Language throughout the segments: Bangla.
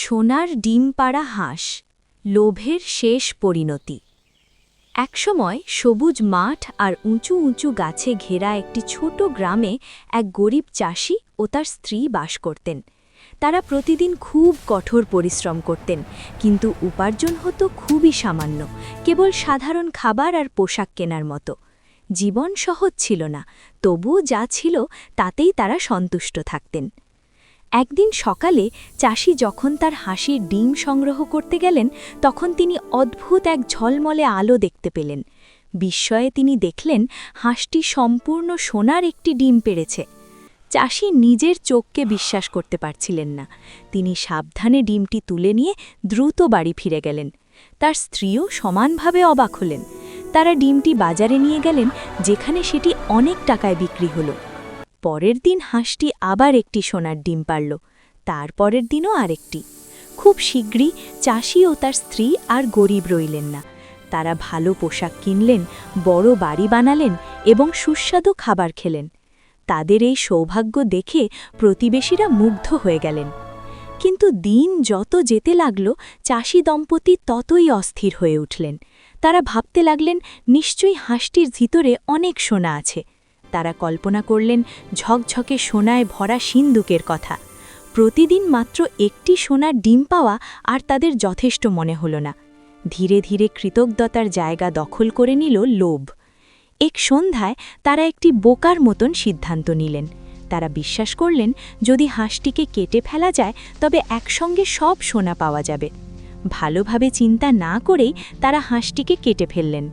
সোনার ডিম পাড়া হাঁস, লোভের শেষ পরিণতি। একসময় সবুজ মাঠ আর উঁচু উঁচু গাছে ঘেরা একটি ছোট গ্রামে এক গরিব চাষি ও তার স্ত্রী বাস করতেন। তারা প্রতিদিন খুব কঠোর পরিশ্রম করতেন, কিন্তু উপার্জন হতো খুবই সামান্য, কেবল সাধারণ খাবার আর পোশাক কেনার মতো। জীবন সহজ ছিল না, তবুও যা ছিল তাতেই তারা সন্তুষ্ট থাকতেন। একদিন সকালে চাষি যখন তার হাঁসির ডিম সংগ্রহ করতে গেলেন, তখন তিনি অদ্ভুত এক ঝলমলে আলো দেখতে পেলেন। বিস্ময়ে তিনি দেখলেন হাঁসটি সম্পূর্ণ সোনার একটি ডিম পেড়েছে। চাষি নিজের চোখকে বিশ্বাস করতে পারছিলেন না। তিনি সাবধানে ডিমটি তুলে নিয়ে দ্রুত বাড়ি ফিরে গেলেন। তার স্ত্রীও সমানভাবে অবাক হলেন। তারা ডিমটি বাজারে নিয়ে গেলেন, যেখানে সেটি অনেক টাকায় বিক্রি হলো। পরের দিন হাঁসটি আবার একটি সোনার ডিম পারল, তারপরের দিনও আরেকটি। খুব শীঘ্রই চাষি ও তার স্ত্রী আর গরিব রইলেন না। তারা ভালো পোশাক কিনলেন, বড় বাড়ি বানালেন এবং সুস্বাদু খাবার খেলেন। তাদের এই সৌভাগ্য দেখে প্রতিবেশীরা মুগ্ধ হয়ে গেলেন। কিন্তু দিন যত যেতে লাগল, চাষি দম্পতি ততই অস্থির হয়ে উঠলেন। তারা ভাবতে লাগলেন, নিশ্চয়ই হাঁসটির ভিতরে অনেক সোনা আছে। তারা কল্পনা করলেন ঝকঝকে সোনায় ভরা সিন্দুকের কথা। প্রতিদিন মাত্র একটি সোনার ডিম পাওয়া আর তাদের যথেষ্ট মনে হল না। ধীরে ধীরে কৃতজ্ঞতার জায়গা দখল করে নিল লোভ। এক সন্ধ্যায় তারা একটি বোকার মতন সিদ্ধান্ত নিলেন। তারা বিশ্বাস করলেন, যদি হাঁসটিকে কেটে ফেলা যায় তবে একসঙ্গে সব সোনা পাওয়া যাবে। ভালোভাবে চিন্তা না করেই তারা হাঁসটিকে কেটে ফেললেন।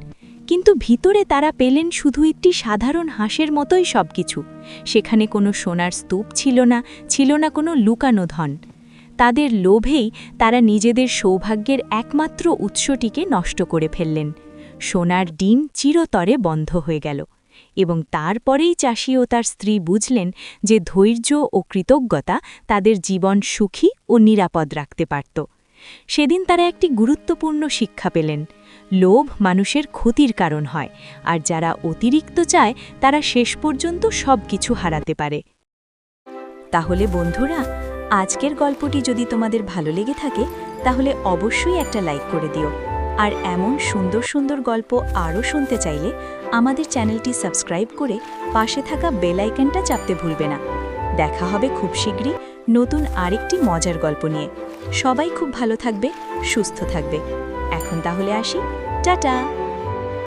কিন্তু ভিতরে তারা পেলেন শুধু একটি সাধারণ হাঁসের মতোই সবকিছু। সেখানে কোনো সোনার স্তূপ ছিল না কোনো লুকানো ধন। তাদের লোভেই তারা নিজেদের সৌভাগ্যের একমাত্র উৎসটিকে নষ্ট করে ফেললেন। সোনার ডিম চিরতরে বন্ধ হয়ে গেল, এবং তারপরেই চাষি ও তার স্ত্রী বুঝলেন যে ধৈর্য ও কৃতজ্ঞতা তাদের জীবন সুখী ও নিরাপদ রাখতে পারত। সেদিন তারা একটি গুরুত্বপূর্ণ শিক্ষা পেলেন। লোভ মানুষের ক্ষতির কারণ হয়, আর যারা অতিরিক্ত চায় তারা শেষ পর্যন্ত সব কিছু হারাতে পারে। তাহলে বন্ধুরা, আজকের গল্পটি যদি তোমাদের ভালো লেগে থাকে তাহলে অবশ্যই একটা লাইক করে দিও। আর এমন সুন্দর সুন্দর গল্প আরও শুনতে চাইলে আমাদের চ্যানেলটি সাবস্ক্রাইব করে পাশে থাকা বেল আইকনটা চাপতে ভুলবে না। দেখা হবে খুব শীঘ্রই নতুন আরেকটি মজার গল্প নিয়ে। সবাই খুব ভালো থাকবে, সুস্থ থাকবে। এখন তাহলে আসি, টাটা।